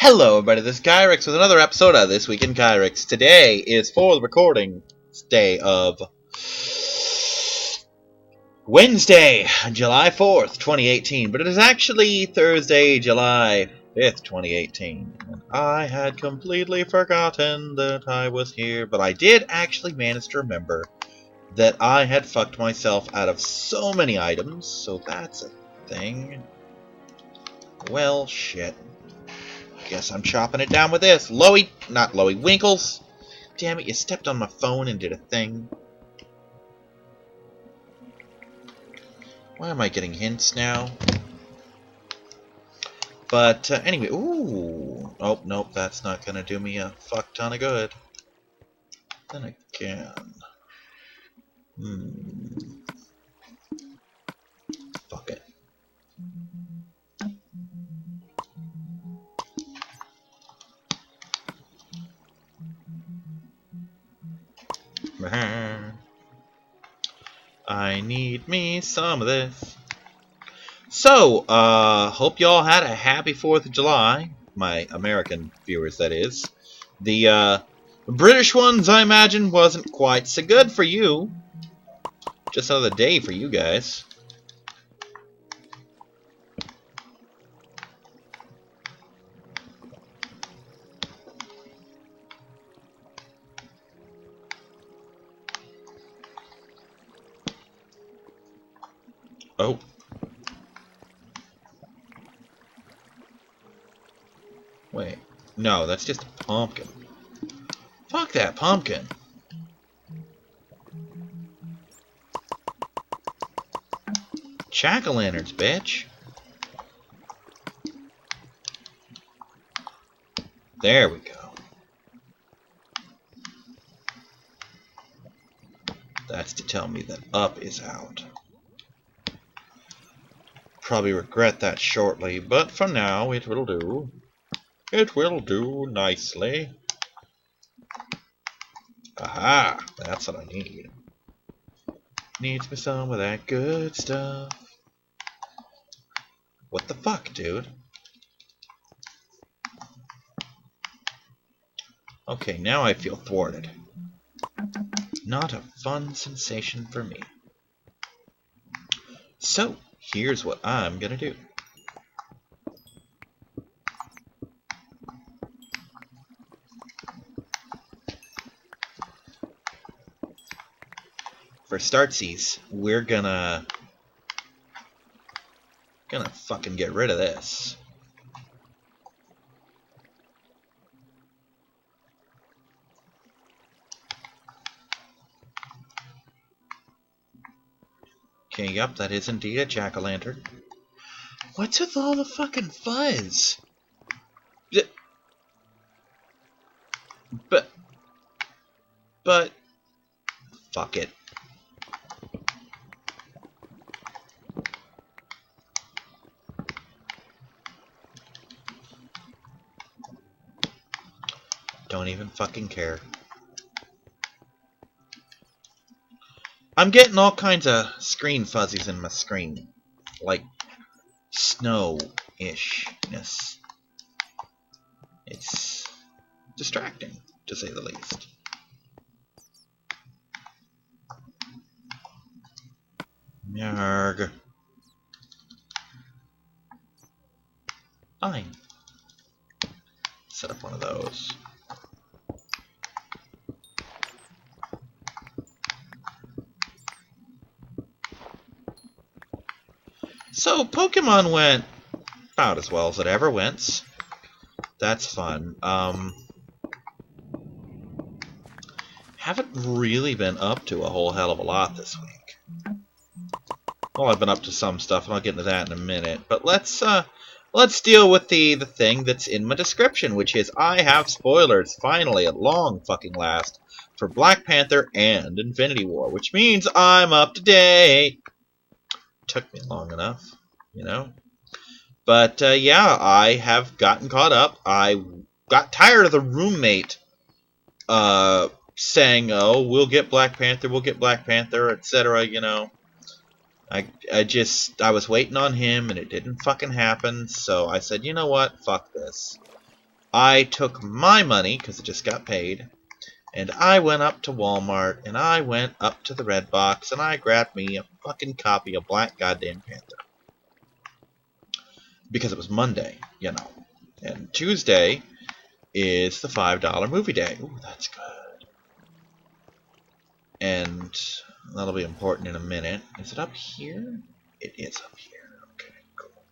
Hello everybody, this is Kyrix with another episode of This Week in Kyrix. Today is for the recording day of Wednesday, July 4th, 2018. But it is actually Thursday, July 5th, 2018. And I had completely forgotten that I was here, but I did actually manage to remember that I had fucked myself out of so many items, so that's a thing. Well, shit. Guess I'm chopping it down with this. Not Loey, Winkles. Damn it, you stepped on my phone and did a thing. Why am I getting hints now? But anyway, ooh. Oh, nope, that's not gonna do me a fuck ton of good. Then again. Fuck it. I need me some of this. So, hope y'all had a happy 4th of July. My American viewers, that is. The British ones, I imagine, wasn't quite so good for you. Just another day for you guys. Oh. Wait. No, that's just a pumpkin. Fuck that pumpkin. Jack-o'-lanterns, bitch. There we go. That's to tell me that up is out. Probably regret that shortly, but for now it will do. It will do nicely. Aha! That's what I need. Needs me some of that good stuff. What the fuck, dude? Okay, now I feel thwarted. Not a fun sensation for me. So, here's what I'm gonna do. For startsies, we're gonna fucking get rid of this. Okay, yup, that is indeed a jack-o'-lantern. What's with all the fucking fuzz? But, fuck it. Don't even fucking care. I'm getting all kinds of screen fuzzies in my screen. Like snow-ishness. It's distracting, to say the least. Yarg. Fine. Set up one of those. So, Pokemon went about as well as it ever went. That's fun. Haven't really been up to a whole hell of a lot this week. Well, I've been up to some stuff, and I'll get into that in a minute. But let's deal with the thing that's in my description, which is I have spoilers, finally, at long fucking last, for Black Panther and Infinity War, which means I'm up to date. Took me long enough, you know. But yeah, I have gotten caught up. I got tired of the roommate saying, "Oh, we'll get Black Panther, etc." You know, I was waiting on him, and it didn't fucking happen. So I said, you know what? Fuck this. I took my money, because it just got paid, and I went up to Walmart, and I went up to the Red Box, and I grabbed me a fucking copy of Black Goddamn Panther. Because it was Monday, you know. And Tuesday is the $5 movie day. Ooh, that's good. And that'll be important in a minute. Is it up here? It is up here. Okay, cool.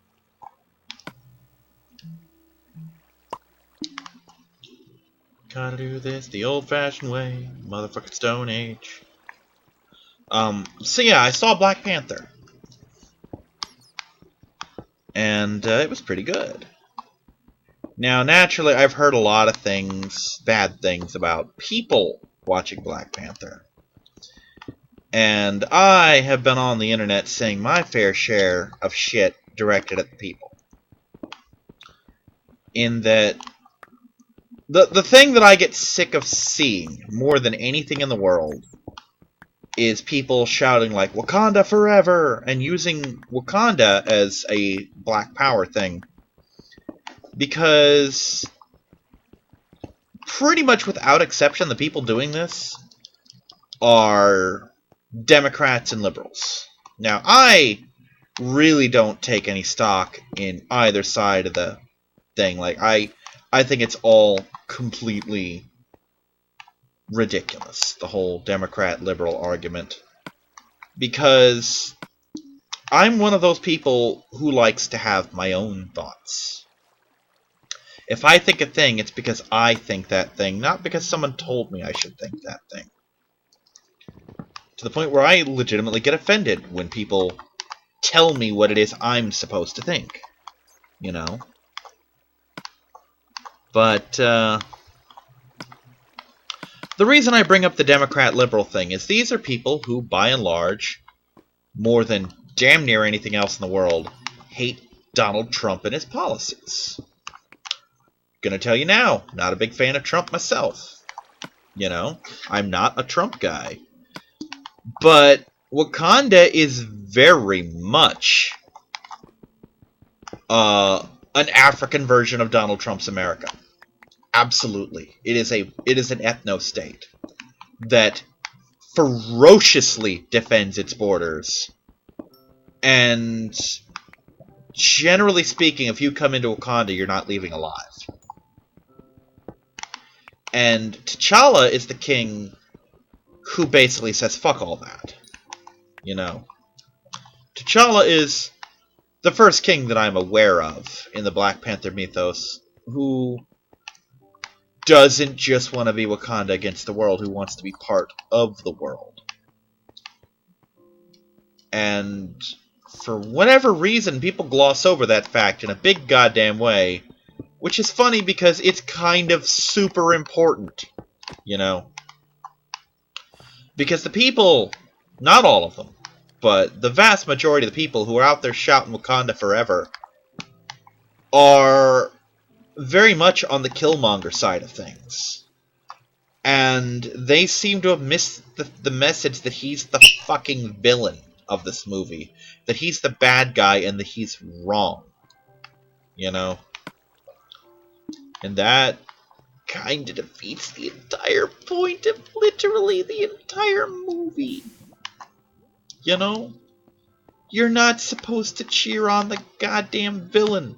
Gotta do this the old-fashioned way. Motherfucking Stone Age. So yeah, I saw Black Panther. And it was pretty good. Now, naturally, I've heard a lot of things, bad things, about people watching Black Panther. And I have been on the internet saying my fair share of shit directed at the people. In that, the thing that I get sick of seeing more than anything in the world is people shouting like, Wakanda forever, and using Wakanda as a Black Power thing. Because pretty much without exception, the people doing this are Democrats and liberals. Now, I really don't take any stock in either side of the thing. Like, I think it's all completely ridiculous, the whole Democrat-liberal argument. Because I'm one of those people who likes to have my own thoughts. If I think a thing, it's because I think that thing, not because someone told me I should think that thing. To the point where I legitimately get offended when people tell me what it is I'm supposed to think. You know? But, the reason I bring up the Democrat-liberal thing is these are people who, by and large, more than damn near anything else in the world, hate Donald Trump and his policies. Gonna tell you now, not a big fan of Trump myself. You know, I'm not a Trump guy. But Wakanda is very much an African version of Donald Trump's America. Absolutely. It is an ethno-state that ferociously defends its borders. And generally speaking, if you come into Wakanda, you're not leaving alive. And T'Challa is the king who basically says, fuck all that. You know? T'Challa is the first king that I'm aware of in the Black Panther mythos who doesn't just want to be Wakanda against the world, who wants to be part of the world. And for whatever reason, people gloss over that fact in a big goddamn way, which is funny because it's kind of super important, you know? Because the people, not all of them, but the vast majority of the people who are out there shouting Wakanda forever are very much on the Killmonger side of things. And they seem to have missed the message that he's the fucking villain of this movie. That he's the bad guy and that he's wrong. You know? And that kind of defeats the entire point of literally the entire movie. You know? You're not supposed to cheer on the goddamn villain.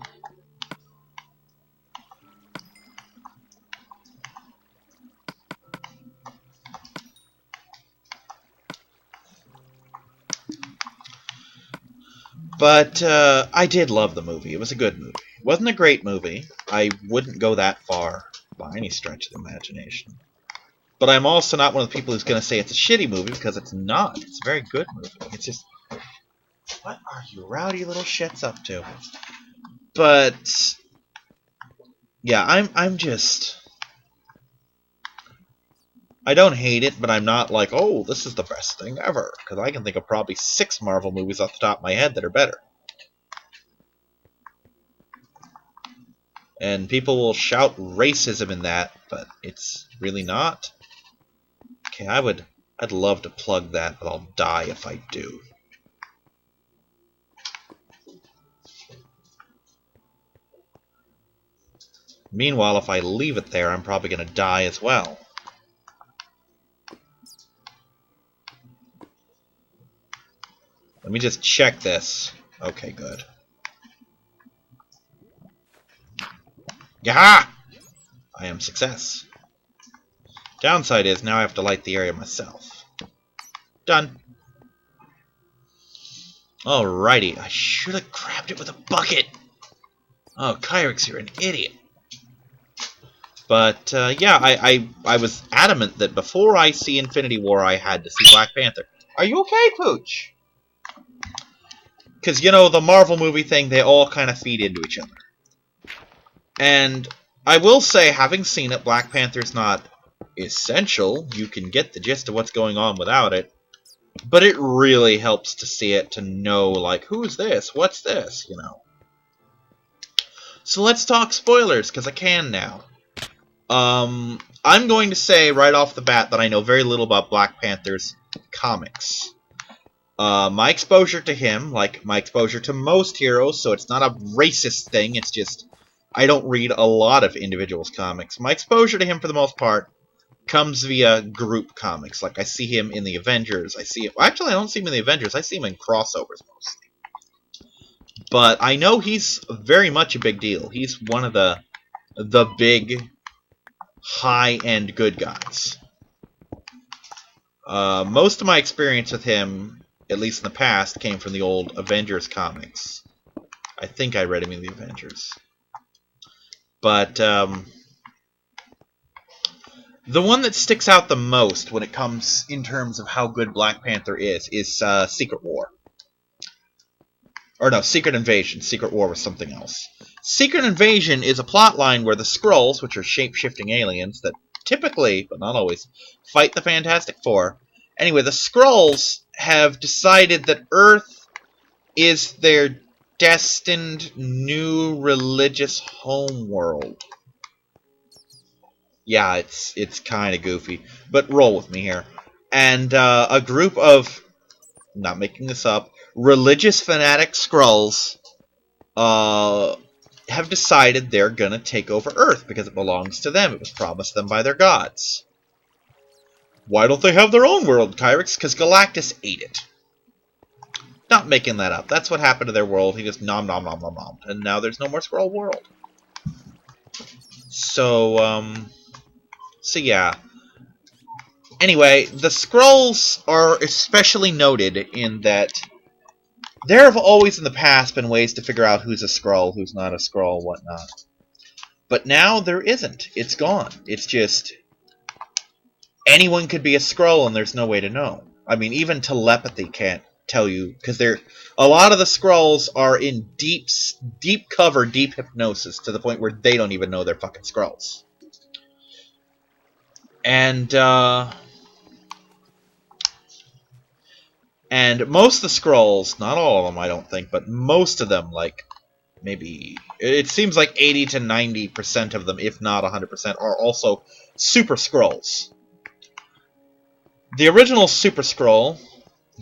But I did love the movie. It was a good movie. It wasn't a great movie. I wouldn't go that far by any stretch of the imagination. But I'm also not one of the people who's going to say it's a shitty movie, because it's not. It's a very good movie. It's just, what are you rowdy little shits up to? But yeah, I'm just, I don't hate it, but I'm not like, oh, this is the best thing ever, because I can think of probably 6 Marvel movies off the top of my head that are better. And people will shout racism in that, but it's really not. Okay, I'd love to plug that, but I'll die if I do. Meanwhile, if I leave it there, I'm probably going to die as well. Let me just check this. Okay, good. Yaha! I am success. Downside is now I have to light the area myself. Done. Alrighty, I should have grabbed it with a bucket. Oh, Kyrix, you're an idiot. But, yeah, I was adamant that before I see Infinity War, I had to see Black Panther. Are you okay, Pooch? Because, you know, the Marvel movie thing, they all kind of feed into each other. And I will say, having seen it, Black Panther's not essential. You can get the gist of what's going on without it. But it really helps to see it, to know, like, who's this? What's this? You know. So let's talk spoilers, because I can now. I'm going to say right off the bat that I know very little about Black Panther's comics. My exposure to him, like my exposure to most heroes, so it's not a racist thing, it's just I don't read a lot of individuals' comics. My exposure to him, for the most part, comes via group comics. Like, I see him in the Avengers. Well, actually, I don't see him in the Avengers. I see him in crossovers, mostly. But I know he's very much a big deal. He's one of the big, high-end good guys. Most of my experience with him, at least in the past, came from the old Avengers comics. I think I read him in the Avengers. But, the one that sticks out the most when it comes in terms of how good Black Panther is Secret War. Or no, Secret Invasion. Secret War was something else. Secret Invasion is a plotline where the Skrulls, which are shape-shifting aliens that typically, but not always, fight the Fantastic Four. Anyway, the Skrulls have decided that Earth is their destined new religious homeworld. Yeah, it's kind of goofy, but roll with me here. And a group of, I'm not making this up, religious fanatic Skrulls have decided they're going to take over Earth because it belongs to them. It was promised them by their gods. Why don't they have their own world, Kyrix? Because Galactus ate it. Not making that up. That's what happened to their world. He just nom nom nom nom nom. And now there's no more Skrull world. So yeah. Anyway, the Skrulls are especially noted in that there have always in the past been ways to figure out who's a Skrull, who's not a Skrull, whatnot. But now there isn't. It's gone. It's just anyone could be a Skrull and there's no way to know. I mean, even telepathy can't tell you, because a lot of the Skrulls are in deep cover, deep hypnosis, to the point where they don't even know they're fucking Skrulls. And most of the Skrulls, not all of them I don't think, but most of them, like, maybe, it seems like 80 to 90% of them, if not 100%, are also Super Skrulls. The original Super Skrull,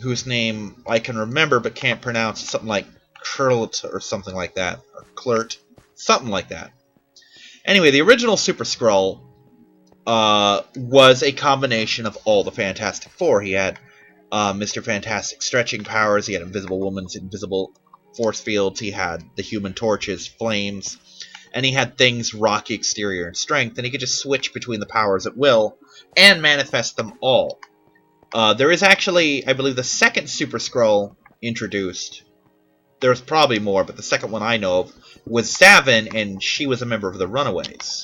whose name I can remember but can't pronounce, something like Kurlt or something like that, or Klurt, something like that. Anyway, the original Super Skrull was a combination of all the Fantastic Four. He had Mr. Fantastic stretching powers, he had Invisible Woman's invisible force fields, he had the Human Torch's flames, and he had Thing's rocky exterior and strength, and he could just switch between the powers at will and manifest them all. There is actually, I believe, the second Super Skrull introduced. There's probably more, but the second one I know of was Zavin, and she was a member of the Runaways.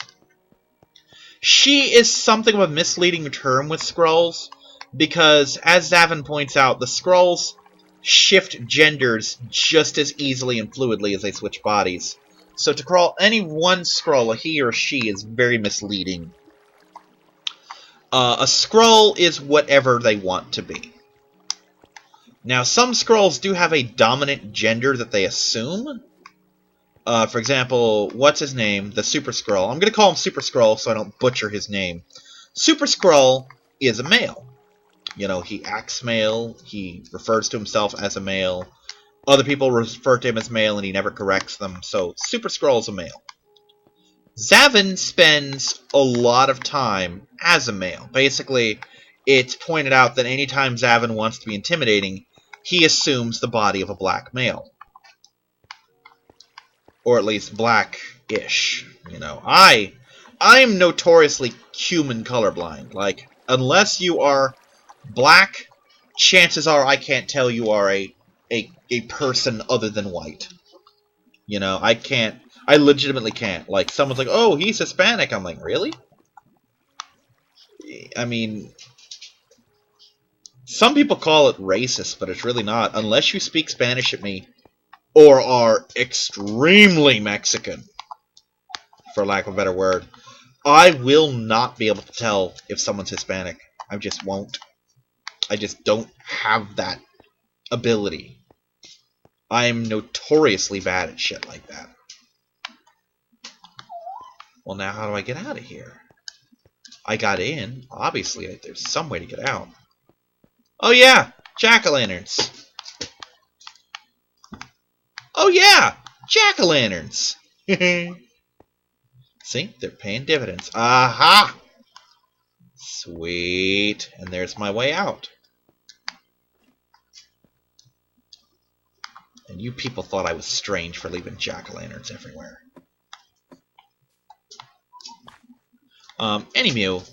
She is something of a misleading term with Skrulls, because, as Zavin points out, the Skrulls shift genders just as easily and fluidly as they switch bodies. So to call any one Skrull a he or she is very misleading. A Skrull is whatever they want to be. Now, some Skrulls do have a dominant gender that they assume. For example, what's his name? The Super Skrull. I'm going to call him Super Skrull so I don't butcher his name. Super Skrull is a male. You know, he acts male, he refers to himself as a male. Other people refer to him as male and he never corrects them, so Super Skrull is a male. Zavin spends a lot of time as a male. Basically, it's pointed out that anytime Zavin wants to be intimidating, he assumes the body of a black male. Or at least black-ish. You know, I'm notoriously human colorblind. Like, unless you are black, chances are I can't tell you are a person other than white. You know, I legitimately can't. Like, someone's like, oh, he's Hispanic. I'm like, really? I mean, some people call it racist, but it's really not. Unless you speak Spanish at me, or are extremely Mexican, for lack of a better word, I will not be able to tell if someone's Hispanic. I just won't. I just don't have that ability. I'm notoriously bad at shit like that. Well, now how do I get out of here? I got in. Obviously, there's some way to get out. Oh yeah! Jack-o'-lanterns! Oh yeah! Jack-o'-lanterns! See? They're paying dividends. Aha! Sweet. And there's my way out. And you people thought I was strange for leaving jack-o'-lanterns everywhere. Anywho.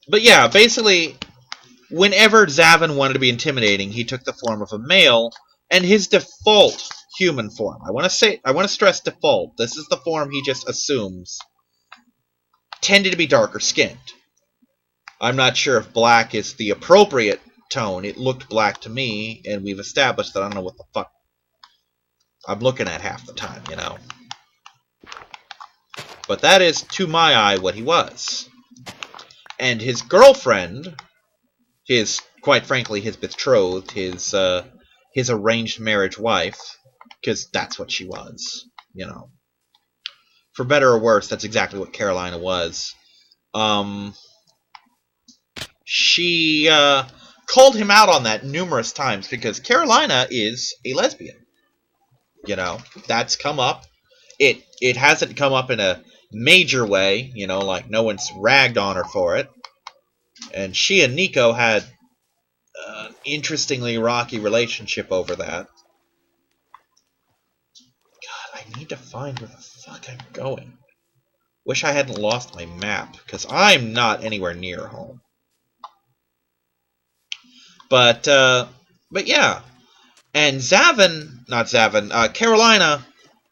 But yeah, basically, whenever Zavin wanted to be intimidating, he took the form of a male, and his default human form, I want to stress default, this is the form he just assumes, tended to be darker skinned. I'm not sure if black is the appropriate tone. It looked black to me, and we've established that I don't know what the fuck I'm looking at half the time, you know. But that is, to my eye, what he was. And his girlfriend, quite frankly, his betrothed, his arranged marriage wife, because that's what she was, you know. For better or worse, that's exactly what Carolina was. She called him out on that numerous times, because Carolina is a lesbian. You know, that's come up. It hasn't come up in a major way, you know, like no one's ragged on her for it. And she and Nico had an interestingly rocky relationship over that. God, I need to find where the fuck I'm going. Wish I hadn't lost my map, because I'm not anywhere near home. But yeah. And Carolina,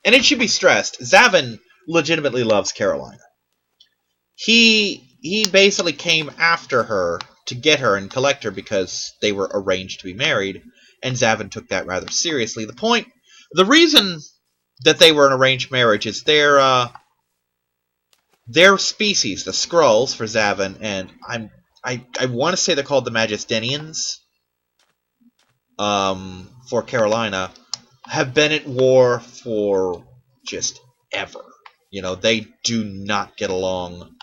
and it should be stressed, Zavin legitimately loves Carolina. He basically came after her to get her and collect her because they were arranged to be married, and Zavin took that rather seriously. The reason that they were an arranged marriage is their species, the Skrulls for Zavin, and I want to say they're called the Majestinians, for Carolina, have been at war for just ever. You know, they do not get along.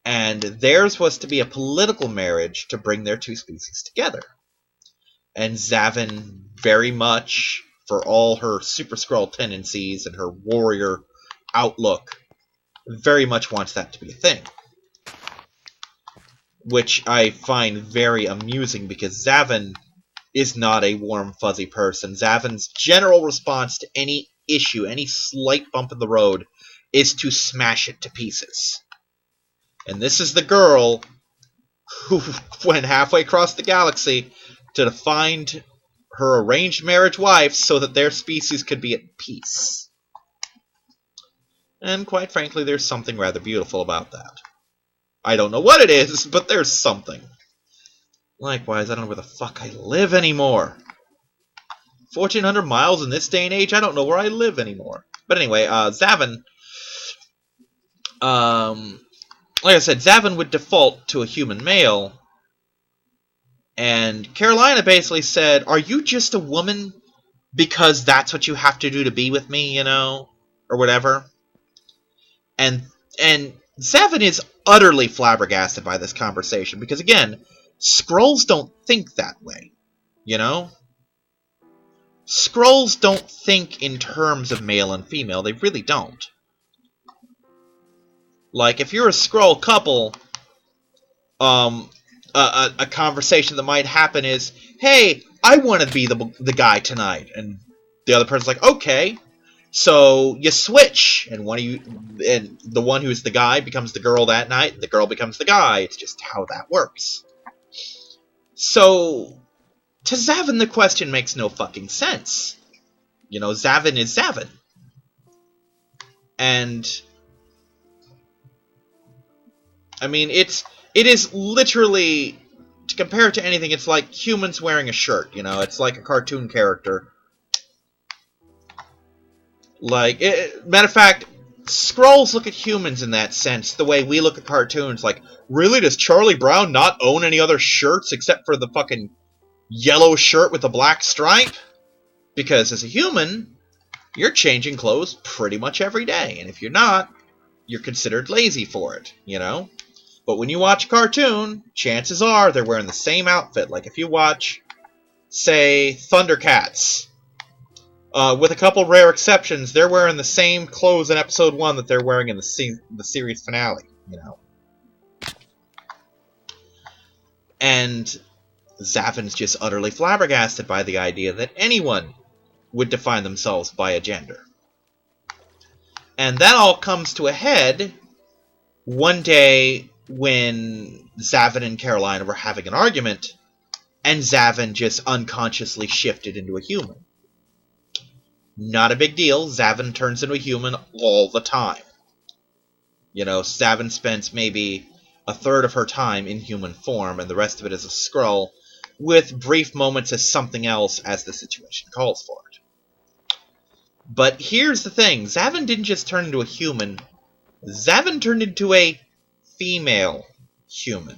And theirs was to be a political marriage to bring their two species together. And Zavin, very much, for all her Super Skrull tendencies and her warrior outlook, very much wants that to be a thing. Which I find very amusing, because Zavin is not a warm, fuzzy person. Zavin's general response to any issue, any slight bump in the road, is to smash it to pieces. And this is the girl who went halfway across the galaxy to find her arranged marriage wife so that their species could be at peace. And quite frankly, there's something rather beautiful about that. I don't know what it is, but there's something. Likewise, I don't know where the fuck I live anymore. 1,400 miles in this day and age, I don't know where I live anymore. But anyway, Zavin, like I said, Zavin would default to a human male, and Carolina basically said, are you just a woman because that's what you have to do to be with me, you know, or whatever? And Zavin is utterly flabbergasted by this conversation, because again, Skrulls don't think that way, you know? Skrulls don't think in terms of male and female. They really don't. Like, if you're a Skrull couple, a conversation that might happen is, hey, I want to be the guy tonight. And the other person's like, okay. So you switch, and the one who's the guy becomes the girl that night, and the girl becomes the guy. It's just how that works. So, to Zavin, the question makes no fucking sense. You know, Zavin is Zavin. And, I mean, it is literally, to compare it to anything, it's like humans wearing a shirt, you know? It's like a cartoon character. Like, matter of fact, Skrulls look at humans in that sense, the way we look at cartoons. Like, really, does Charlie Brown not own any other shirts except for the fucking yellow shirt with the black stripe? Because as a human, you're changing clothes pretty much every day. And if you're not, you're considered lazy for it, you know? But when you watch a cartoon, chances are they're wearing the same outfit. Like, if you watch, say, Thundercats, with a couple rare exceptions, they're wearing the same clothes in episode 1 that they're wearing in the series finale, you know. And Zavin's just utterly flabbergasted by the idea that anyone would define themselves by a gender. And that all comes to a head one day when Zavin and Carolina were having an argument, and Zavin just unconsciously shifted into a human. Not a big deal. Zavin turns into a human all the time. You know, Zavin spends maybe a third of her time in human form, and the rest of it as a Skrull, with brief moments as something else as the situation calls for it. But here's the thing. Zavin didn't just turn into a human. Zavin turned into a female human.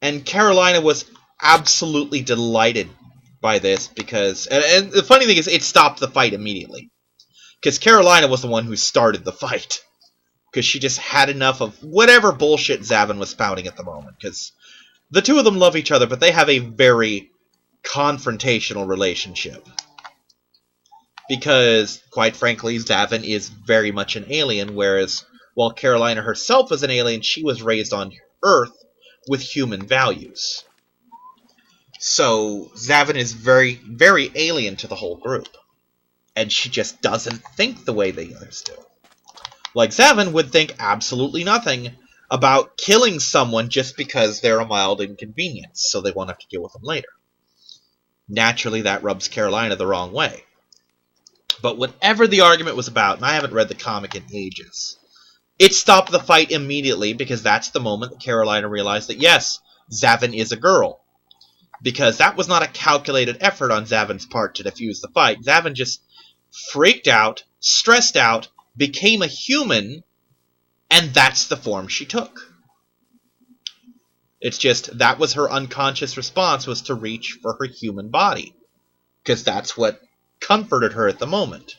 And Carolina was absolutely delighted by this because, and the funny thing is, it stopped the fight immediately. Because Carolina was the one who started the fight. Because she just had enough of whatever bullshit Zavin was spouting at the moment. Because the two of them love each other, but they have a very confrontational relationship. Because, quite frankly, Zavin is very much an alien, whereas while Carolina herself was an alien, she was raised on Earth with human values. So, Zavin is very, very alien to the whole group. And she just doesn't think the way the others do. Like, Zavin would think absolutely nothing about killing someone just because they're a mild inconvenience, so they won't have to deal with them later. Naturally, that rubs Carolina the wrong way. But whatever the argument was about, and I haven't read the comic in ages, it stopped the fight immediately because that's the moment that Carolina realized that, yes, Zavin is a girl. Because that was not a calculated effort on Zavin's part to defuse the fight. Zavin just freaked out, stressed out, became a human, and that's the form she took. It's just, that was her unconscious response, was to reach for her human body. Because that's what comforted her at the moment.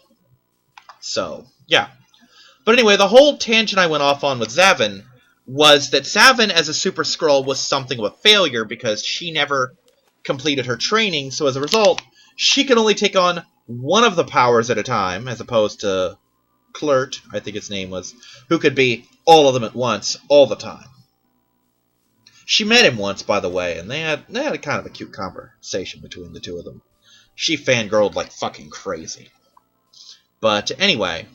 So, yeah. But anyway, the whole tangent I went off on with Zavin was that Zavin as a Super Skrull was something of a failure because she never completed her training, so as a result, she could only take on one of the powers at a time, as opposed to Klurt, I think his name was, who could be all of them at once, all the time. She met him once, by the way, and they had a kind of a cute conversation between the two of them. She fangirled like fucking crazy. But anyway,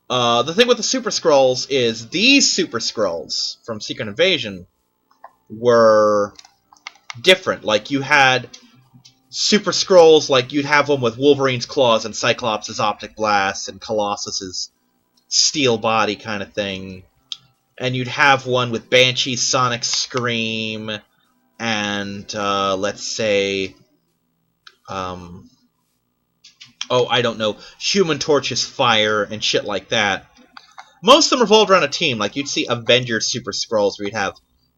the thing with the Super Skrulls is these Super Skrulls from Secret Invasion were different. Like, you had Super Skrulls, like, you'd have one with Wolverine's claws and Cyclops' optic blasts and Colossus's steel body kind of thing. And you'd have one with Banshee's sonic scream and, let's say, I don't know, Human Torch's fire and shit like that. Most of them revolved around a team. Like, you'd see Avengers Super Skrulls where you'd have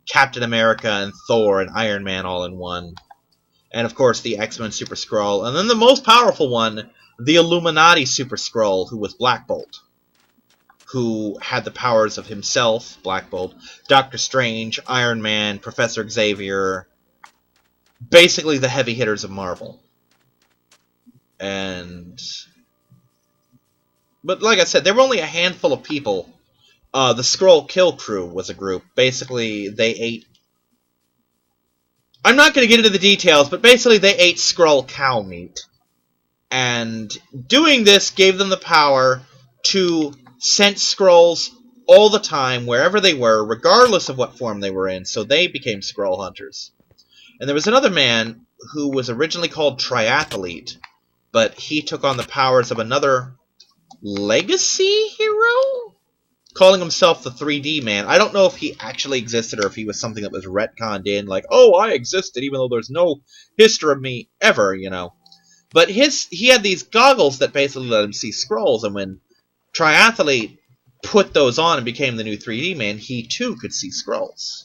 Captain America and Thor and Iron Man all in one. And, of course, the X-Men Super Skrull. And then the most powerful one, the Illuminati Super Skrull, who was Black Bolt. Who had the powers of himself, Black Bolt, Doctor Strange, Iron Man, Professor Xavier. Basically the heavy hitters of Marvel. But like I said, there were only a handful of people The Skrull Kill Crew was a group. Basically, they ate... I'm not going to get into the details, but basically they ate Skrull cow meat. And doing this gave them the power to sense Skrulls all the time, wherever they were, regardless of what form they were in, so they became Skrull hunters. And there was another man who was originally called Triathlete, but he took on the powers of another legacy hero? Calling himself the 3D Man. I don't know if he actually existed or if he was something that was retconned in, like, oh, I existed even though there's no history of me ever, you know. But he had these goggles that basically let him see Skrulls, and when Triathlete put those on and became the new 3D Man, he too could see Skrulls.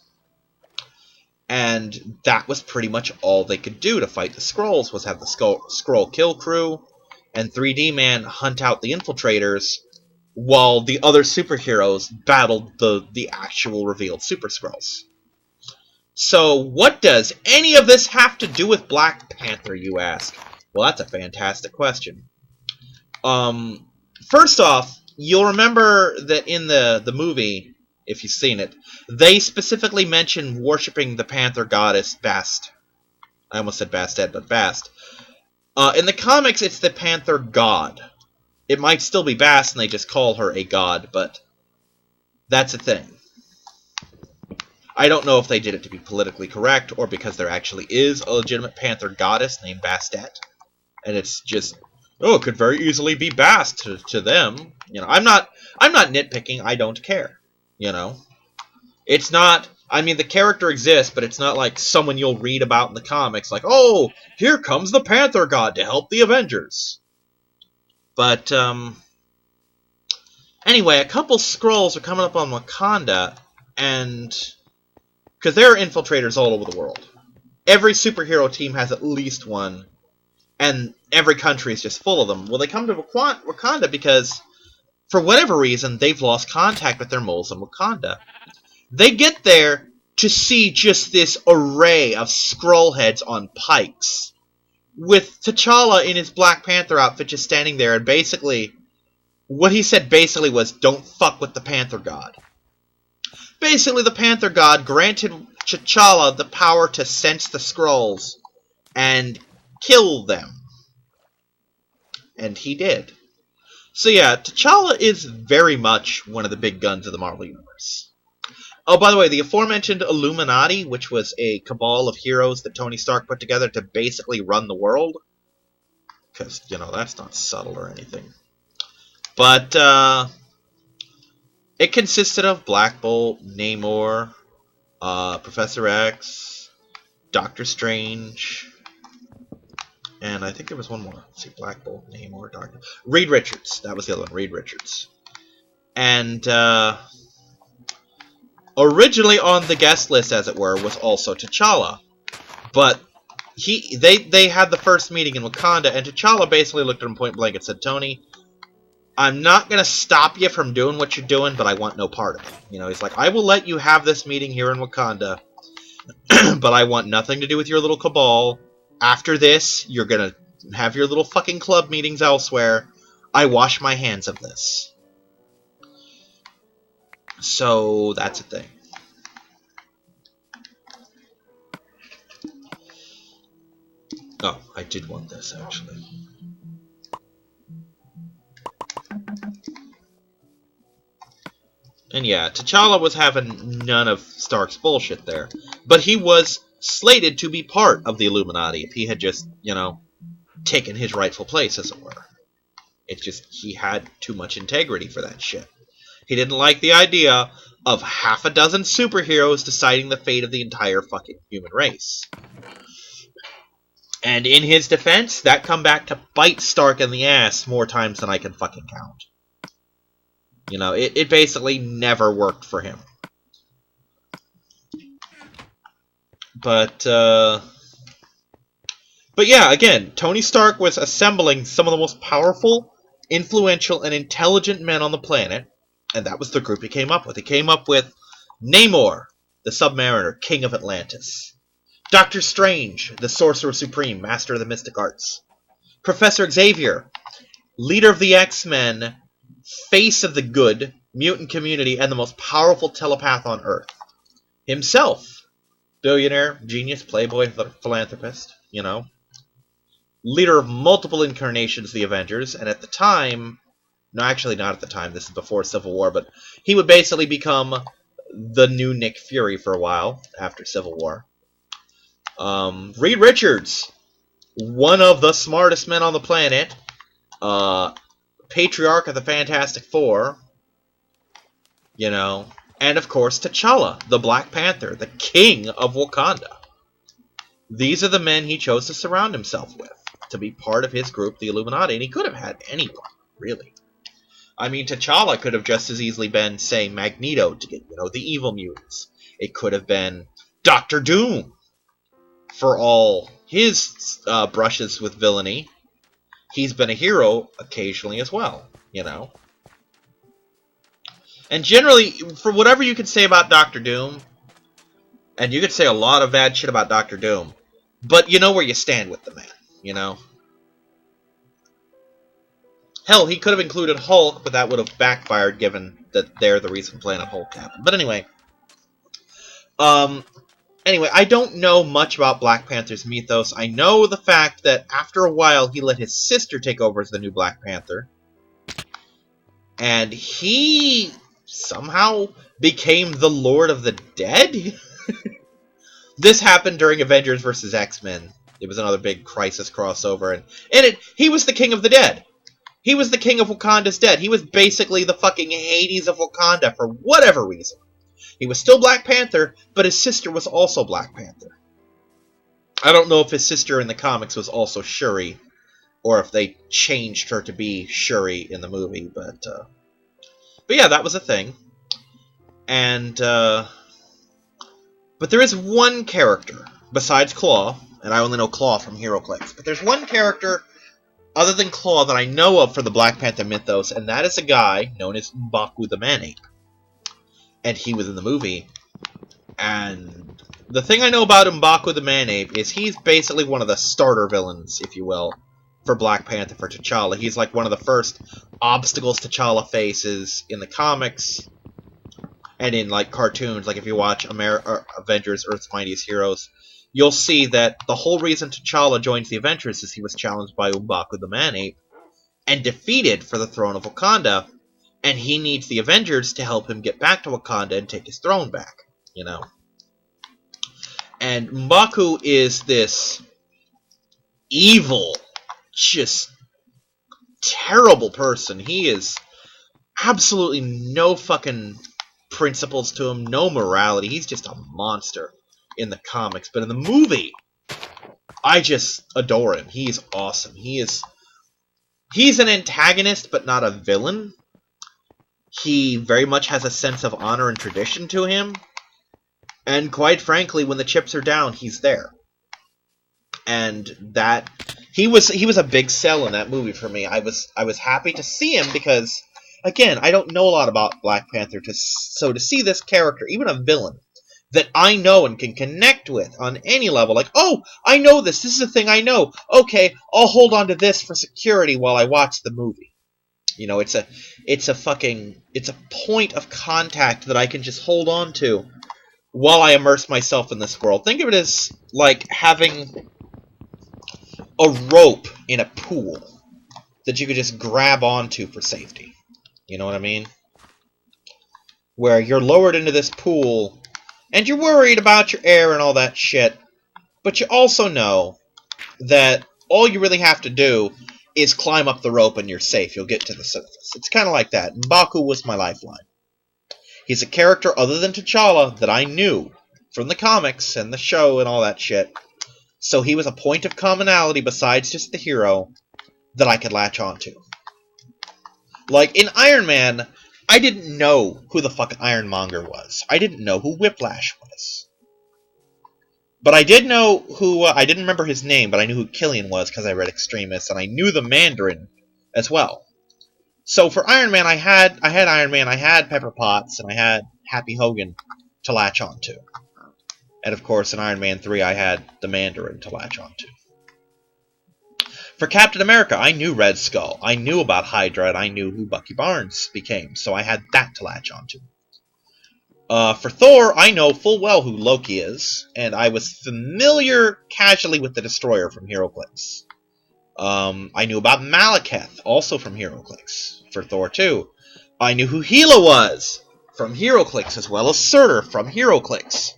And that was pretty much all they could do to fight the Skrulls, was have the Skrull Kill Crew and 3D Man hunt out the infiltrators, while the other superheroes battled the actual revealed Super Skrulls. So, what does any of this have to do with Black Panther, you ask? Well, that's a fantastic question. First off, you'll remember that in the movie, if you've seen it, they specifically mention worshipping the Panther goddess Bast. I almost said Bastet, but Bast. In the comics, it's the Panther god. It might still be Bast, and they just call her a god, but that's a thing. I don't know if they did it to be politically correct, or because there actually is a legitimate Panther goddess named Bastet, and it's just, oh, it could very easily be Bast to them. You know, I'm not nitpicking. I don't care. You know, it's not. I mean, the character exists, but it's not like someone you'll read about in the comics, like, oh, here comes the Panther god to help the Avengers. But, anyway, a couple Skrulls are coming up on Wakanda, and... because there are infiltrators all over the world. Every superhero team has at least one, and every country is just full of them. Well, they come to Wakanda because, for whatever reason, they've lost contact with their moles in Wakanda. They get there to see just this array of Skrull heads on pikes, with T'Challa in his Black Panther outfit just standing there, and basically, what he said basically was, don't fuck with the Panther God. Basically, the Panther God granted T'Challa the power to sense the Skrulls and kill them. And he did. So yeah, T'Challa is very much one of the big guns of the Marvel Universe. Oh, by the way, the aforementioned Illuminati, which was a cabal of heroes that Tony Stark put together to basically run the world, because, you know, that's not subtle or anything. But, it consisted of Black Bolt, Namor, Professor X, Doctor Strange, and I think there was one more. Let's see, Black Bolt, Namor, Doctor... Reed Richards. That was the other one, Reed Richards. And, originally on the guest list, as it were, was also T'Challa. But they had the first meeting in Wakanda, and T'Challa basically looked at him point blank and said, Tony, I'm not going to stop you from doing what you're doing, but I want no part of it. You know, he's like, I will let you have this meeting here in Wakanda, but I want nothing to do with your little cabal. After this, you're going to have your little fucking club meetings elsewhere. I wash my hands of this. So, that's a thing. Oh, I did want this, actually. And yeah, T'Challa was having none of Stark's bullshit there. But he was slated to be part of the Illuminati if he had just, you know, taken his rightful place, as it were. It's just, he had too much integrity for that shit. He didn't like the idea of half a dozen superheroes deciding the fate of the entire fucking human race. And in his defense, that come back to bite Stark in the ass more times than I can fucking count. You know, it basically never worked for him. But yeah, again, Tony Stark was assembling some of the most powerful, influential, and intelligent men on the planet, and that was the group he came up with. He came up with Namor, the Submariner, King of Atlantis. Doctor Strange, the Sorcerer Supreme, Master of the Mystic Arts. Professor Xavier, leader of the X-Men, face of the good, mutant community and the most powerful telepath on Earth. Himself. Billionaire, genius, playboy, philanthropist, you know. Leader of multiple incarnations of the Avengers, and at the time... No, actually not at the time, this is before Civil War, but he would basically become the new Nick Fury for a while, after Civil War. Reed Richards, one of the smartest men on the planet, patriarch of the Fantastic Four, you know, and of course T'Challa, the Black Panther, the king of Wakanda. These are the men he chose to surround himself with, to be part of his group, the Illuminati, and he could have had anyone, really. I mean, T'Challa could have just as easily been, say, Magneto to get, you know, the evil mutants. It could have been Doctor Doom, for all his brushes with villainy. He's been a hero occasionally as well, you know. And generally, for whatever you could say about Doctor Doom, and you could say a lot of bad shit about Doctor Doom, but you know where you stand with the man, you know. Hell, he could have included Hulk, but that would have backfired given that they're the reason Planet Hulk happened. But anyway, I don't know much about Black Panther's mythos. I know the fact that after a while he let his sister take over as the new Black Panther. And he somehow became the Lord of the Dead? This happened during Avengers vs. X-Men. It was another big Crisis crossover. And in it, he was the King of the Dead. He was the king of Wakanda's dead. He was basically the fucking Hades of Wakanda for whatever reason. He was still Black Panther, but his sister was also Black Panther. I don't know if his sister in the comics was also Shuri, or if they changed her to be Shuri in the movie, but yeah, that was a thing. And, but there is one character, besides Claw, and I only know Claw from HeroClix, but there's one character other than Claw that I know of for the Black Panther mythos, and that is a guy known as M'Baku the Man-Ape. And he was in the movie. And the thing I know about M'Baku the Man-Ape is he's basically one of the starter villains, if you will, for Black Panther, for T'Challa. He's like one of the first obstacles T'Challa faces in the comics and in like cartoons. Like if you watch Avengers Earth's Mightiest Heroes, you'll see that the whole reason T'Challa joins the Avengers is he was challenged by M'Baku the Man-Ape and defeated for the throne of Wakanda, and he needs the Avengers to help him get back to Wakanda and take his throne back, you know. And M'Baku is this evil, just terrible person. He is absolutely no fucking principles to him, no morality. He's just a monster in the comics, but in the movie, I just adore him. He's awesome. He's an antagonist, but not a villain. He very much has a sense of honor and tradition to him, and quite frankly, when the chips are down, he's there. And that he was a big sell in that movie for me. I was happy to see him because, again, I don't know a lot about Black Panther, so to see this character, even a villain, that I know and can connect with on any level. Like, oh, I know this. This is a thing I know. Okay, I'll hold on to this for security while I watch the movie. You know, it's a point of contact that I can just hold on to while I immerse myself in this world. Think of it as like having a rope in a pool that you could just grab onto for safety. You know what I mean? Where you're lowered into this pool, and you're worried about your air and all that shit, but you also know that all you really have to do is climb up the rope and you're safe. You'll get to the surface. It's kind of like that. M'Baku was my lifeline. He's a character other than T'Challa that I knew from the comics and the show and all that shit. So he was a point of commonality besides just the hero that I could latch onto. Like in Iron Man, I didn't know who the fuck Ironmonger was. I didn't know who Whiplash was. But I did know who, I didn't remember his name, but I knew who Killian was because I read Extremis, and I knew the Mandarin as well. So for Iron Man, I had Iron Man, I had Pepper Potts, and I had Happy Hogan to latch onto. And of course, in Iron Man 3, I had the Mandarin to latch onto. For Captain America, I knew Red Skull. I knew about Hydra, and I knew who Bucky Barnes became, so I had that to latch onto. For Thor, I know full well who Loki is, and I was familiar casually with the Destroyer from HeroClix. I knew about Malekith, also from HeroClix, for Thor 2. I knew who Hela was from HeroClix, as well as Surtur from HeroClix.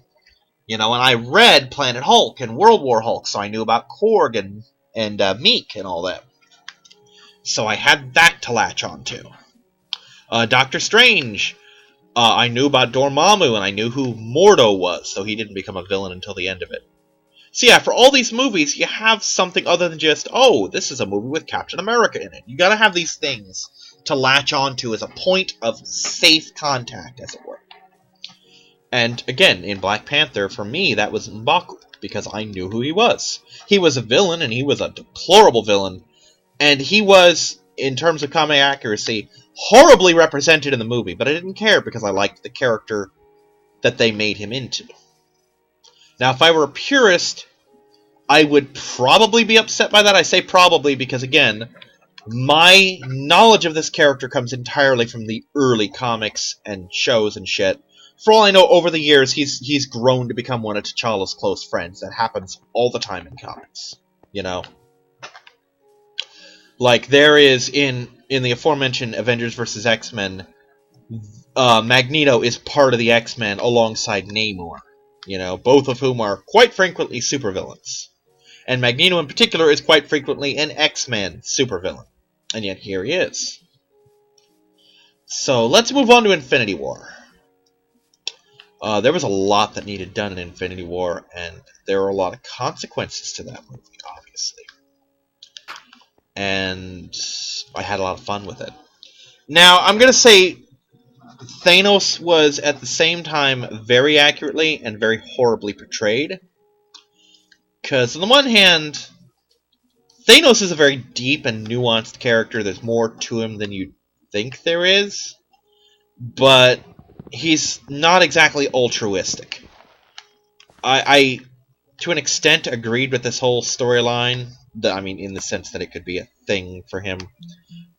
You know, and I read Planet Hulk and World War Hulk, so I knew about Korg and Meek and all that. So I had that to latch onto. Doctor Strange, I knew about Dormammu, and I knew who Mordo was, though he didn't become a villain until the end of it. So yeah, for all these movies, you have something other than just, oh, this is a movie with Captain America in it. You gotta have these things to latch onto as a point of safe contact, as it were. And again, in Black Panther, for me, that was M'Baku, because I knew who he was. He was a villain, and he was a deplorable villain, and he was, in terms of comic accuracy, horribly represented in the movie, but I didn't care because I liked the character that they made him into. Now, if I were a purist, I would probably be upset by that. I say probably because, again, my knowledge of this character comes entirely from the early comics and shows and shit. For all I know, over the years, he's grown to become one of T'Challa's close friends. That happens all the time in comics, you know? Like, there is, in the aforementioned Avengers vs. X-Men, Magneto is part of the X-Men alongside Namor. You know, both of whom are quite frequently supervillains. And Magneto in particular is quite frequently an X-Men supervillain. And yet here he is. So let's move on to Infinity War. There was a lot that needed done in Infinity War, and there were a lot of consequences to that movie, obviously. And I had a lot of fun with it. Now, I'm going to say Thanos was, at the same time, very accurately and very horribly portrayed. Because, on the one hand, Thanos is a very deep and nuanced character. There's more to him than you'd think there is. But he's not exactly altruistic. I to an extent, agreed with this whole storyline. I mean, in the sense that it could be a thing for him.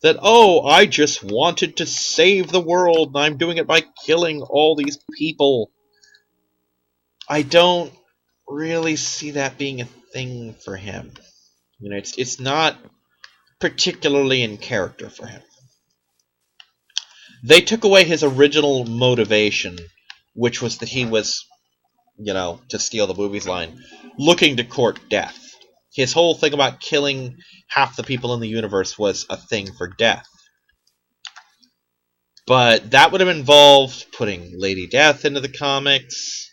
That, oh, I just wanted to save the world, and I'm doing it by killing all these people. I don't really see that being a thing for him. You know, it's not particularly in character for him. They took away his original motivation, which was that he was, you know, to steal the movie's line, looking to court death. His whole thing about killing half the people in the universe was a thing for death. But that would have involved putting Lady Death into the comics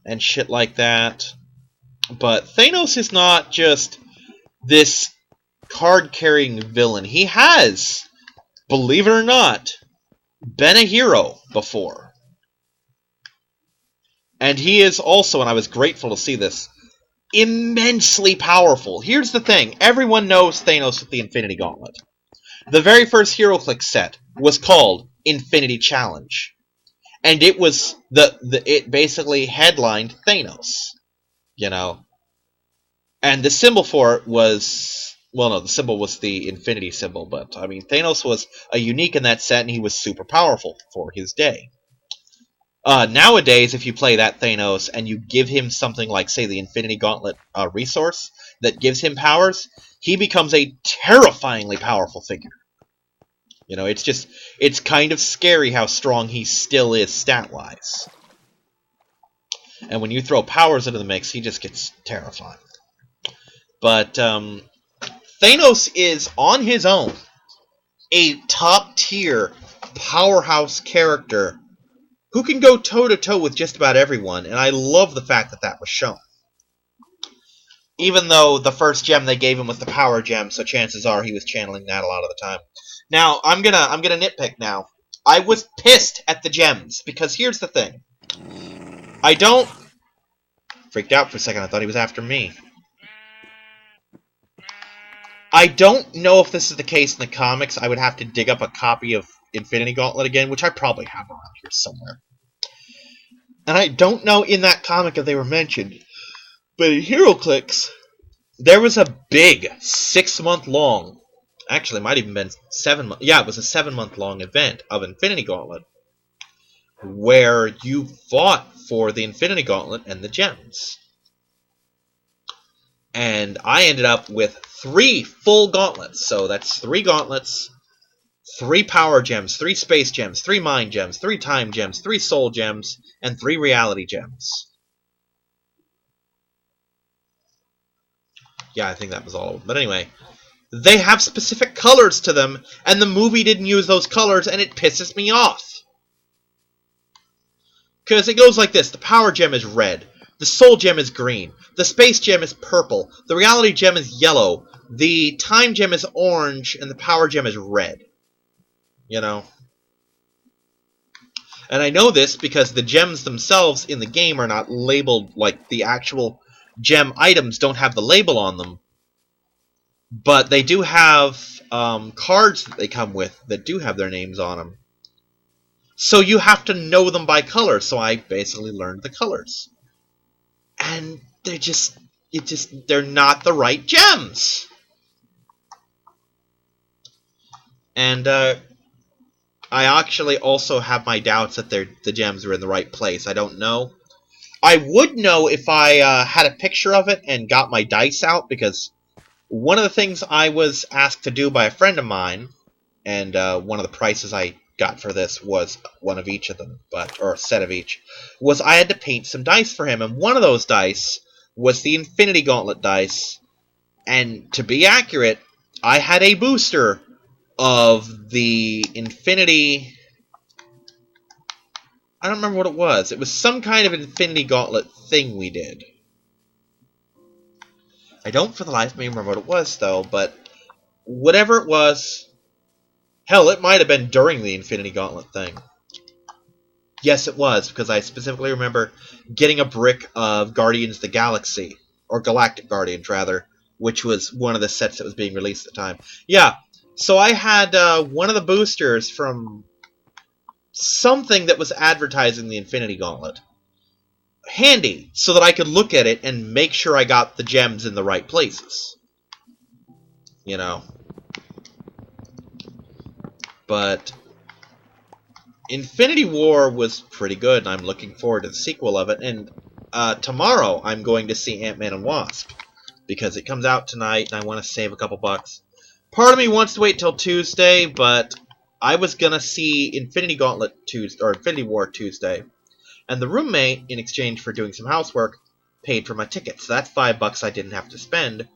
and shit like that. But Thanos is not just this card-carrying villain. He has, believe it or not, been a hero before. And he is also, and I was grateful to see this, immensely powerful. Here's the thing. Everyone knows Thanos with the Infinity Gauntlet. The very first HeroClix set was called Infinity Challenge. And it was it basically headlined Thanos. You know. And the symbol for it was, well, no, the symbol was the infinity symbol, but I mean Thanos was a unique in that set and he was super powerful for his day. Nowadays, if you play that Thanos and you give him something like, say, the Infinity Gauntlet resource that gives him powers, he becomes a terrifyingly powerful figure. You know, it's kind of scary how strong he still is stat-wise. And when you throw powers into the mix, he just gets terrifying. But Thanos is, on his own, a top-tier powerhouse character who can go toe-to-toe with just about everyone, and I love the fact that that was shown. Even though the first gem they gave him was the power gem, so chances are he was channeling that a lot of the time. Now, I'm gonna nitpick now. I was pissed at the gems, because here's the thing. I don't... Freaked out for a second, I thought he was after me. I don't know if this is the case in the comics. I would have to dig up a copy of Infinity Gauntlet again, which I probably have around here somewhere. And I don't know in that comic if they were mentioned, but in HeroClix, There was a big 6-month long, actually it might have even been 7 months, yeah, it was a 7-month long event of Infinity Gauntlet where you fought for the Infinity Gauntlet and the gems. And I ended up with 3 full gauntlets. So that's 3 gauntlets, 3 power gems, 3 space gems, 3 mind gems, 3 time gems, 3 soul gems, and 3 reality gems. Yeah, I think that was all of them. But anyway, they have specific colors to them, and the movie didn't use those colors, and it pisses me off. Because it goes like this. The power gem is red. The soul gem is green. The space gem is purple. The reality gem is yellow. The time gem is orange, and the power gem is red. You know? And I know this because the gems themselves in the game are not labeled, like the actual gem items don't have the label on them. But they do have cards that they come with that do have their names on them. So you have to know them by color. So I basically learned the colors. And they're not the right gems. And I actually also have my doubts that the gems are in the right place. I don't know. I would know if I had a picture of it and got my dice out, because one of the things I was asked to do by a friend of mine, and one of the prices I got for this was one of each of them, or a set of each, was I had to paint some dice for him, and one of those dice was the Infinity Gauntlet dice, and to be accurate, I had a booster of the Infinity... I don't remember what it was. It was some kind of Infinity Gauntlet thing we did. I don't for the life of me remember what it was, though, but whatever it was... Hell, it might have been during the Infinity Gauntlet thing. Yes, it was, because I specifically remember getting a brick of Guardians of the Galaxy, or Galactic Guardians, rather, which was one of the sets that was being released at the time. Yeah, so I had one of the boosters from something that was advertising the Infinity Gauntlet handy, so that I could look at it and make sure I got the gems in the right places. You know. But Infinity War was pretty good, and I'm looking forward to the sequel of it. And tomorrow I'm going to see Ant-Man and Wasp, because it comes out tonight, and I want to save a couple bucks. Part of me wants to wait till Tuesday, but I was gonna see Infinity Gauntlet Tuesday, or Infinity War Tuesday, and the roommate, in exchange for doing some housework, paid for my ticket. So that's $5 I didn't have to spend.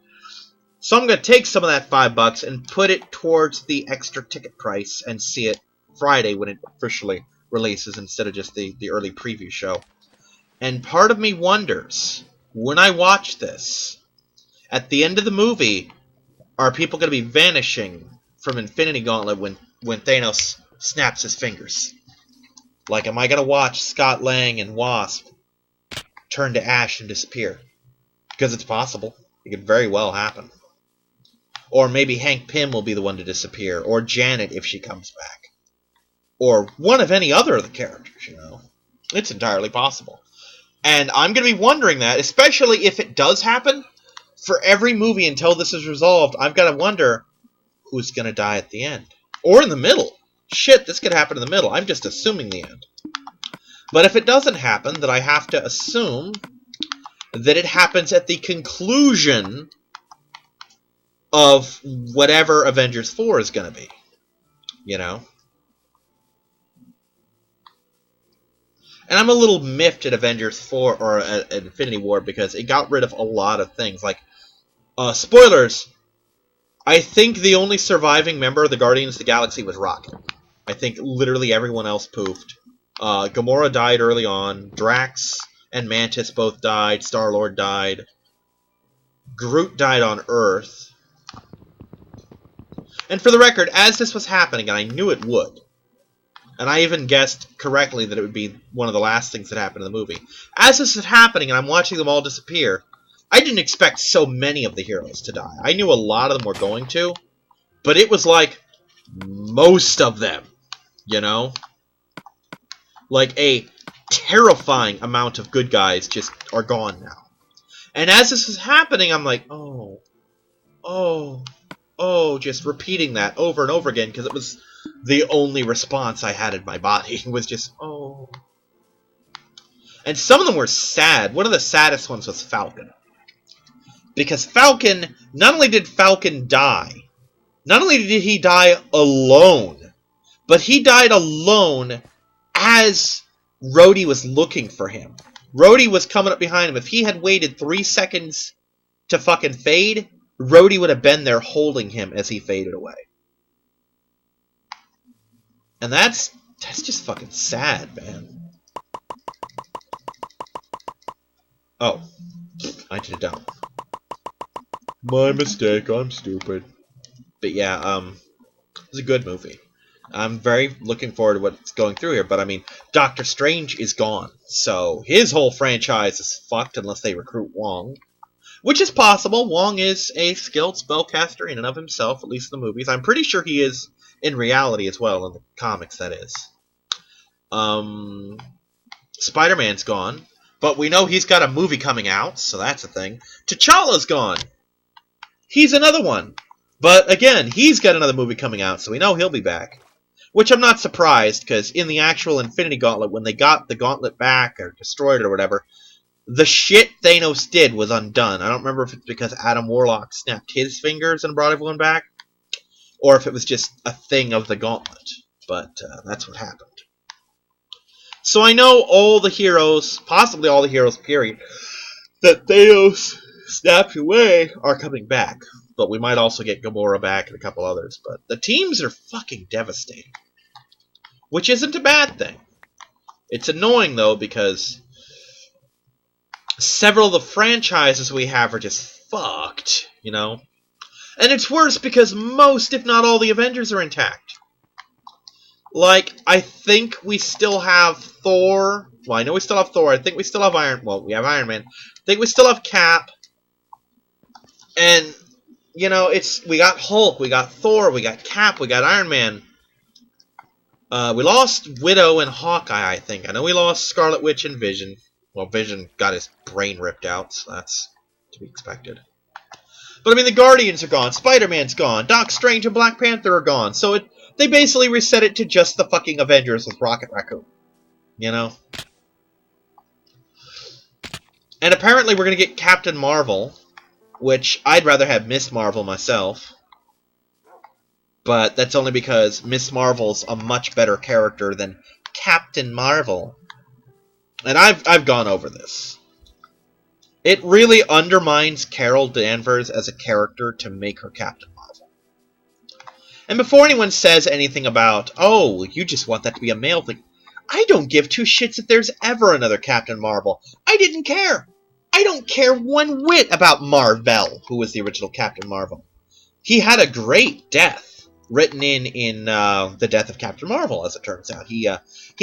So I'm going to take some of that $5 and put it towards the extra ticket price and see it Friday when it officially releases instead of just the early preview show. And part of me wonders, when I watch this, at the end of the movie, are people going to be vanishing from Infinity Gauntlet when Thanos snaps his fingers? Like, am I going to watch Scott Lang and Wasp turn to ash and disappear? Because it's possible. It could very well happen. Or maybe Hank Pym will be the one to disappear. Or Janet if she comes back. Or one of any other of the characters, you know. It's entirely possible. And I'm going to be wondering that, especially if it does happen. For every movie until this is resolved, I've got to wonder who's going to die at the end. Or in the middle. Shit, this could happen in the middle. I'm just assuming the end. But if it doesn't happen, then I have to assume that it happens at the conclusion of whatever Avengers 4 is going to be. You know? And I'm a little miffed at Avengers 4 or at Infinity War because it got rid of a lot of things. Like, spoilers, I think the only surviving member of the Guardians of the Galaxy was Rocket. I think literally everyone else poofed. Gamora died early on. Drax and Mantis both died. Star-Lord died. Groot died on Earth. And for the record, as this was happening, and I knew it would, and I even guessed correctly that it would be one of the last things that happened in the movie. As this is happening and I'm watching them all disappear, I didn't expect so many of the heroes to die. I knew a lot of them were going to, but it was like most of them, you know? Like a terrifying amount of good guys just are gone now. And as this was happening, I'm like, just repeating that over and over again, because it was the only response I had in my body. It was just, oh. And some of them were sad. One of the saddest ones was Falcon. Because Falcon, not only did Falcon die, not only did he die alone, but he died alone as Rhodey was looking for him. Rhodey was coming up behind him. If he had waited 3 seconds to fucking fade, Rhodey would have been there holding him as he faded away. And that's just fucking sad, man. Oh, I did it down. My mistake, I'm stupid. But yeah, it's a good movie. I'm very looking forward to what's going through here, but I mean, Doctor Strange is gone, so his whole franchise is fucked unless they recruit Wong. Which is possible. Wong is a skilled spellcaster in and of himself, at least in the movies. I'm pretty sure he is in reality as well, in the comics, that is. Spider-Man's gone, but we know he's got a movie coming out, so that's a thing. T'Challa's gone. He's another one. But again, he's got another movie coming out, so we know he'll be back. Which I'm not surprised, because in the actual Infinity Gauntlet, when they got the gauntlet back, or destroyed it or whatever, the shit Thanos did was undone. I don't remember if it's because Adam Warlock snapped his fingers and brought everyone back, or if it was just a thing of the gauntlet. But that's what happened. So I know all the heroes, possibly all the heroes, period, that Thanos snapped away are coming back. But we might also get Gamora back and a couple others. But the teams are fucking devastating. Which isn't a bad thing. It's annoying, though, because several of the franchises we have are just fucked, you know? And it's worse because most, if not all, the Avengers are intact. Like, I think we still have Thor. Well, I know we still have Thor. I think we still have we have Iron Man. I think we still have Cap. And, you know, we got Hulk, we got Thor, we got Cap, we got Iron Man. We lost Widow and Hawkeye, I think. I know we lost Scarlet Witch and Vision. Well, Vision got his brain ripped out, so that's to be expected. But, I mean, the Guardians are gone, Spider-Man's gone, Doc Strange and Black Panther are gone, so they basically reset it to just the fucking Avengers with Rocket Raccoon. You know? And apparently we're going to get Captain Marvel, which I'd rather have Miss Marvel myself. But that's only because Miss Marvel's a much better character than Captain Marvel. And I've gone over this. It really undermines Carol Danvers as a character to make her Captain Marvel. And before anyone says anything about, oh, you just want that to be a male thing, I don't give two shits if there's ever another Captain Marvel. I didn't care. I don't care one whit about Mar-Vell, who was the original Captain Marvel. He had a great death written in The Death of Captain Marvel, as it turns out. He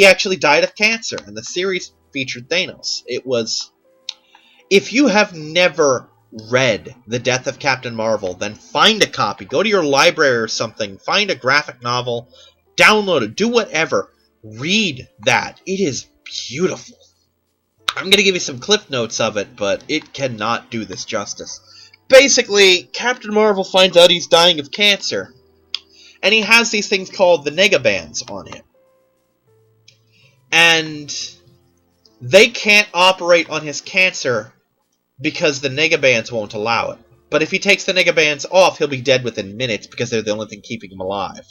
actually died of cancer, and the series featured Thanos. It was... If you have never read The Death of Captain Marvel, then find a copy. Go to your library or something. Find a graphic novel. Download it. Do whatever. Read that. It is beautiful. I'm going to give you some cliff notes of it, but it cannot do this justice. Basically, Captain Marvel finds out he's dying of cancer, and he has these things called the negabands on him. And they can't operate on his cancer because the negabands won't allow it. But if he takes the negabands off, he'll be dead within minutes because they're the only thing keeping him alive.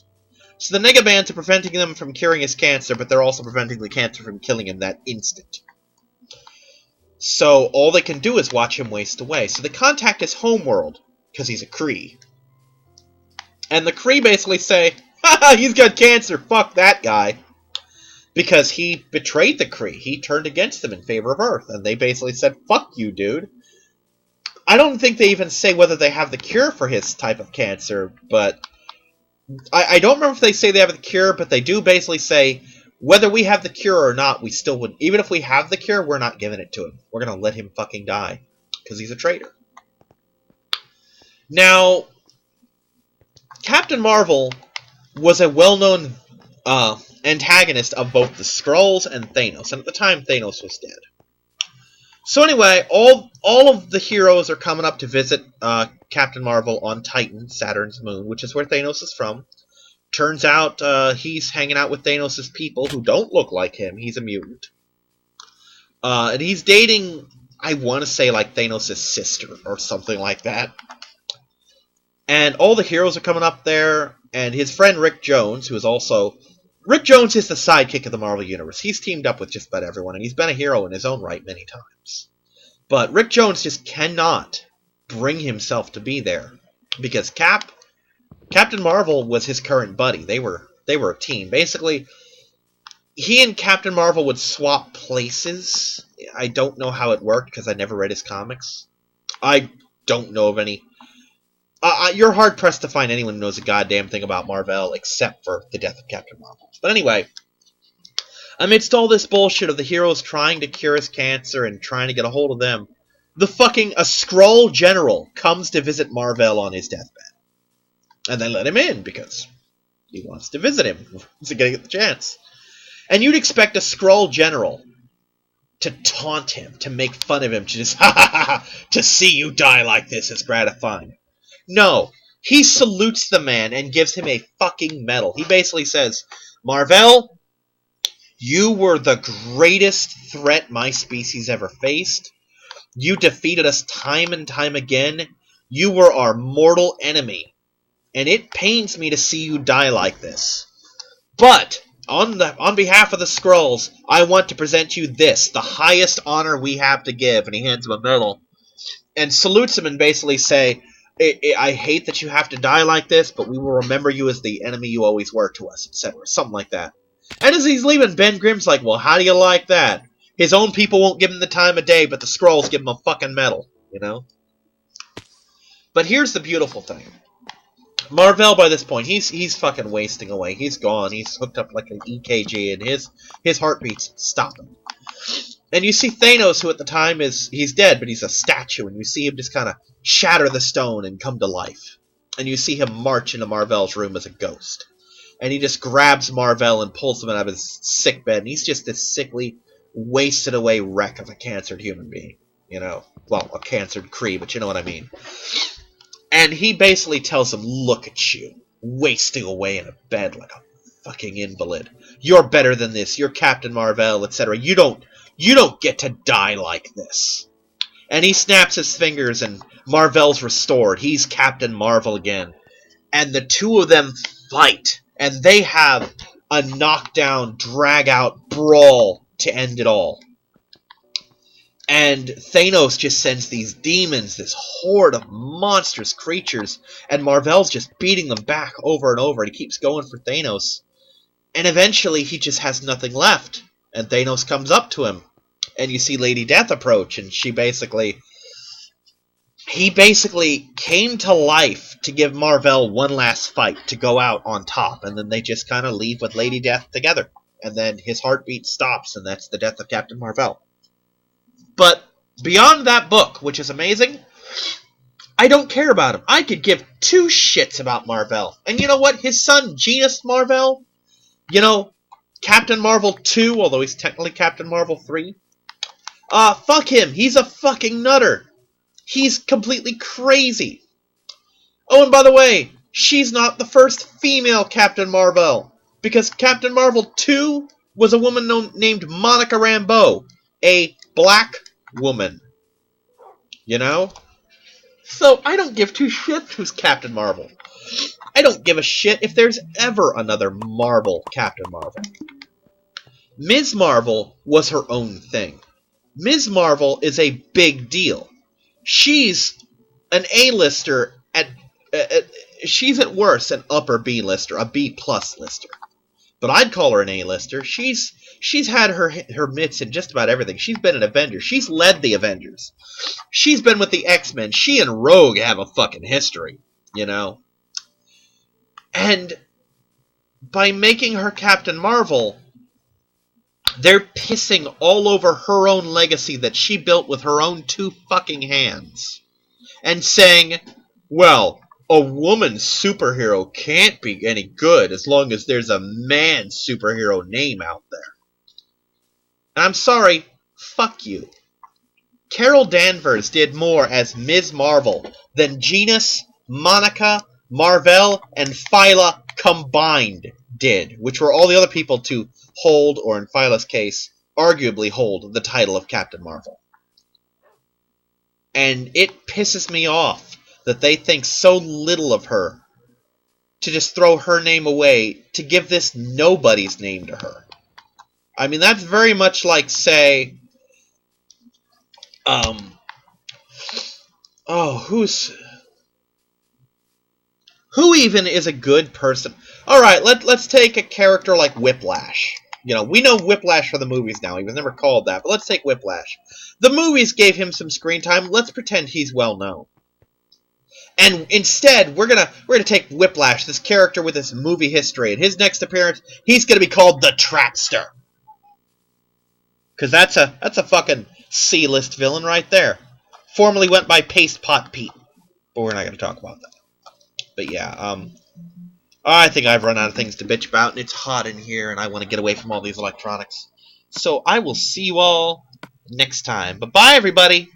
So the negabands are preventing them from curing his cancer, but they're also preventing the cancer from killing him that instant. So all they can do is watch him waste away. So they contact his homeworld, because he's a Kree. And the Kree basically say, haha, he's got cancer, fuck that guy. Because he betrayed the Kree. He turned against them in favor of Earth. And they basically said, fuck you, dude. I don't think they even say whether they have the cure for his type of cancer, but... I don't remember if they say they have the cure, but they do basically say, whether we have the cure or not, we still wouldn't. Even if we have the cure, we're not giving it to him. We're going to let him fucking die. Because he's a traitor. Now, Captain Marvel was a well-known antagonist of both the Skrulls and Thanos. And at the time, Thanos was dead. So anyway, all of the heroes are coming up to visit Captain Marvel on Titan, Saturn's moon, which is where Thanos is from. Turns out he's hanging out with Thanos' people who don't look like him. He's a mutant. And he's dating, I want to say, like Thanos' sister or something like that. And all the heroes are coming up there, and his friend Rick Jones, who is also... Rick Jones is the sidekick of the Marvel Universe. He's teamed up with just about everyone, and he's been a hero in his own right many times. But Rick Jones just cannot bring himself to be there, because Captain Marvel was his current buddy. They were a team. Basically, he and Captain Marvel would swap places. I don't know how it worked, because I never read his comics. I don't know of any... you're hard-pressed to find anyone who knows a goddamn thing about Marvel except for the death of Captain Marvel. But anyway, amidst all this bullshit of the heroes trying to cure his cancer and trying to get a hold of them, a Skrull general comes to visit Marvel on his deathbed. And they let him in because he wants to visit him. He's going to get the chance. And you'd expect a Skrull general to taunt him, to make fun of him, to just, ha ha ha, to see you die like this is gratifying. No, he salutes the man and gives him a fucking medal. He basically says, Marvel, you were the greatest threat my species ever faced. You defeated us time and time again. You were our mortal enemy. And it pains me to see you die like this. But, on behalf of the Skrulls, I want to present you this, the highest honor we have to give. And he hands him a medal. And salutes him and basically say... I hate that you have to die like this, but we will remember you as the enemy you always were to us, etc. Something like that. And as he's leaving, Ben Grimm's like, well, how do you like that? His own people won't give him the time of day, but the Skrulls give him a fucking medal, you know? But here's the beautiful thing. Marvel, by this point, he's fucking wasting away. He's gone. He's hooked up like an EKG, and his heartbeat's stopping. And you see Thanos, who at the time he's dead, but he's a statue, and you see him just kind of shatter the stone and come to life. And you see him march into Marvel's room as a ghost. And he just grabs Marvel and pulls him out of his sick bed, and he's just this sickly, wasted away wreck of a cancered human being. You know? Well, a cancered Kree, but you know what I mean. And he basically tells him, look at you, wasting away in a bed like a fucking invalid. You're better than this. You're Captain Marvel, etc. You don't get to die like this. And he snaps his fingers and Marvel's restored. He's Captain Marvel again. And the two of them fight. And they have a knockdown, drag-out brawl to end it all. And Thanos just sends these demons, this horde of monstrous creatures. And Marvel's just beating them back over and over. And he keeps going for Thanos. And eventually he just has nothing left. And Thanos comes up to him. And you see Lady Death approach, and he basically came to life to give Marvel one last fight to go out on top, and then they just kind of leave with Lady Death together. And then his heartbeat stops, and that's the death of Captain Marvel. But beyond that book, which is amazing, I don't care about him. I could give two shits about Marvel. And you know what? His son, Genius Marvel, you know, Captain Marvel 2, although he's technically Captain Marvel 3, fuck him. He's a fucking nutter. He's completely crazy. Oh, and by the way, she's not the first female Captain Marvel. Because Captain Marvel 2 was a woman named Monica Rambeau. A black woman. You know? So, I don't give two shits who's Captain Marvel. I don't give a shit if there's ever another Marvel Captain Marvel. Ms. Marvel was her own thing. Ms. Marvel is a big deal. She's an A-lister she's at worst an upper B-lister, a B-plus lister. But I'd call her an A-lister. She's had her mitts in just about everything. She's been an Avenger. She's led the Avengers. She's been with the X-Men. She and Rogue have a fucking history, you know? And by making her Captain Marvel, they're pissing all over her own legacy that she built with her own two fucking hands. And saying, well, a woman superhero can't be any good as long as there's a man superhero name out there. And I'm sorry, fuck you. Carol Danvers did more as Ms. Marvel than Genus, Monica, Marvel, and Phyla combined did, which were all the other people to hold, or in Phyla's case, arguably hold, the title of Captain Marvel. And it pisses me off that they think so little of her to just throw her name away to give this nobody's name to her. I mean, that's very much like, say, who even is a good person? Alright, let's take a character like Whiplash. You know, we know Whiplash for the movies now. He was never called that, but let's take Whiplash. The movies gave him some screen time. Let's pretend he's well known. And instead, we're gonna take Whiplash, this character with this movie history, and his next appearance, he's gonna be called the Trapster. Because that's a fucking C-list villain right there. Formerly went by Paste Pot Pete. But we're not gonna talk about that. But yeah, I think I've run out of things to bitch about, and it's hot in here, and I want to get away from all these electronics. So I will see you all next time. Bye-bye, everybody!